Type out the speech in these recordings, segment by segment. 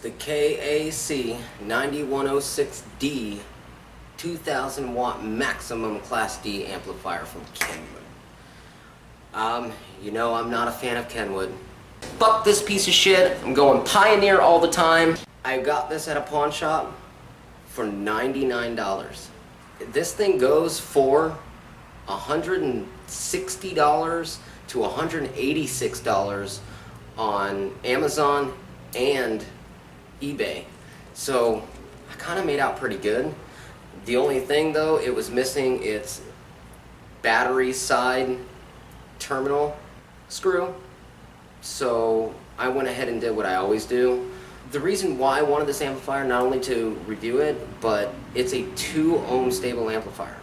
the KAC-9106D 2000 watt maximum class D amplifier from Kenwood. You know I'm not a fan of Kenwood. Fuck this piece of shit. I'm going Pioneer all the time. I got this at a pawn shop for $99. This thing goes for $160 to $186 on Amazon and eBay. So I kind of made out pretty good. The only thing though, it was missing its battery side terminal screw. So I went ahead and did what I always do. The reason why I wanted this amplifier, not only to review it, but it's a 2 ohm stable amplifier.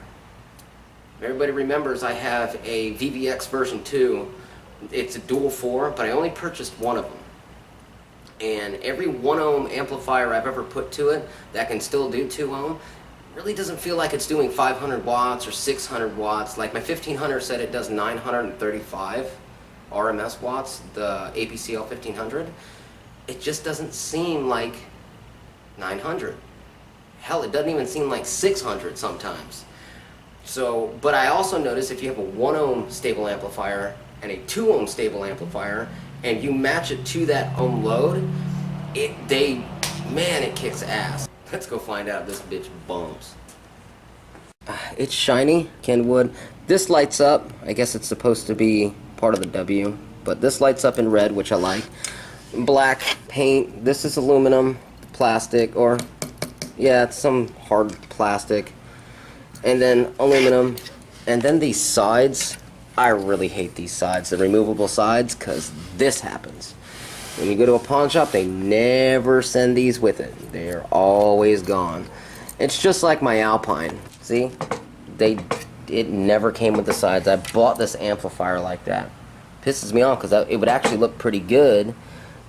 Everybody remembers I have a VVX version 2. It's a dual 4, but I only purchased one of them. And every 1 ohm amplifier I've ever put to it that can still do 2 ohm really doesn't feel like it's doing 500 watts or 600 watts. Like my 1500 said it does 935 RMS watts, the APCL 1500. It just doesn't seem like 900. Hell, it doesn't even seem like 600 sometimes. So, but I also notice if you have a 1 ohm stable amplifier and a 2 ohm stable amplifier and you match it to that ohm load, it kicks ass. Let's go find out if this bitch bumps. It's shiny, Kenwood. This lights up. I guess it's supposed to be part of the W, but this lights up in red, which I like. Black paint. This is aluminum, plastic, or yeah, it's some hard plastic. And then aluminum. And then these sides. I really hate these sides, the removable sides, because this happens. When you go to a pawn shop, they never send these with it. They're always gone. It's just like my Alpine. See? It never came with the sides. I bought this amplifier like that. Pisses me off because it would actually look pretty good.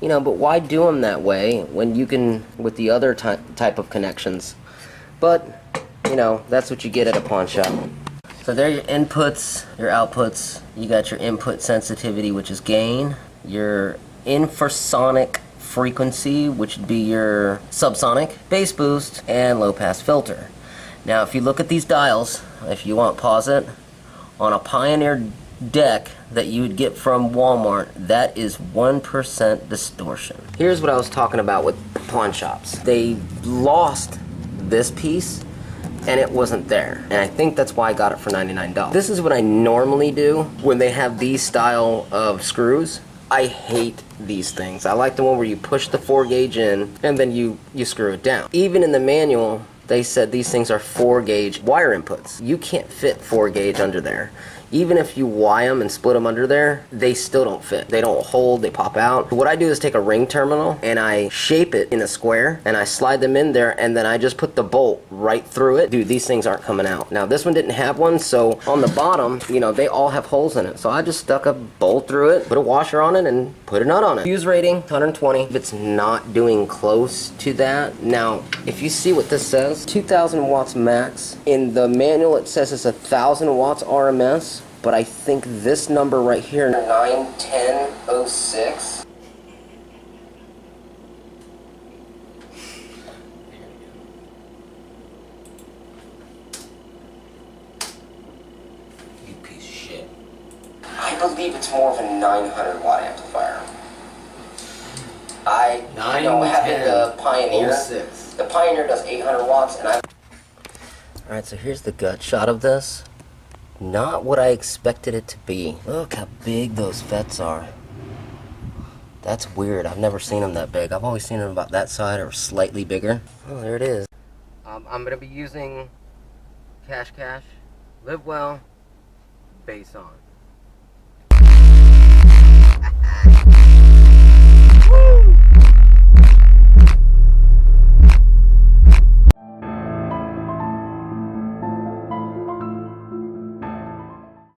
You know, but why do them that way when you can with the other type of connections? But, you know, that's what you get at a pawn shop. So there are your inputs, your outputs. You got your input sensitivity, which is gain. Your infrasonic frequency, which would be your subsonic, bass boost, and low pass filter. Now if you look at these dials, if you want, pause it, on a Pioneer deck that you would get from Walmart, that is 1% distortion. Here's what I was talking about with pawn shops. They lost this piece and it wasn't there, and I think that's why I got it for $99. This is what I normally do when they have these style of screws. I hate these things. I like the one where you push the 4 gauge in and then you screw it down. Even in the manual they said these things are 4 gauge wire inputs. You can't fit 4 gauge under there. Even if you Y them and split them under there, they still don't fit. They don't hold, they pop out. What I do is take a ring terminal and I shape it in a square and I slide them in there and then I just put the bolt right through it. Dude, these things aren't coming out. Now this one didn't have one, so on the bottom, you know, they all have holes in it. So I just stuck a bolt through it, put a washer on it, and put a nut on it. Fuse rating, 120. If it's not doing close to that. Now, if you see what this says, 2000 watts max. In the manual it says it's 1000 watts RMS. But I think this number right here, 91006. You piece of shit. I believe it's more of a 900 watt amplifier. Having the Pioneer. The Pioneer does 800 watts, and Alright, so here's the gut shot of this. Not what I expected it to be. Look how big those FETs are. That's weird. I've never seen them that big. I've always seen them about that side or slightly bigger. Oh, there it is. I'm going to be using KAC. Live well, bass on.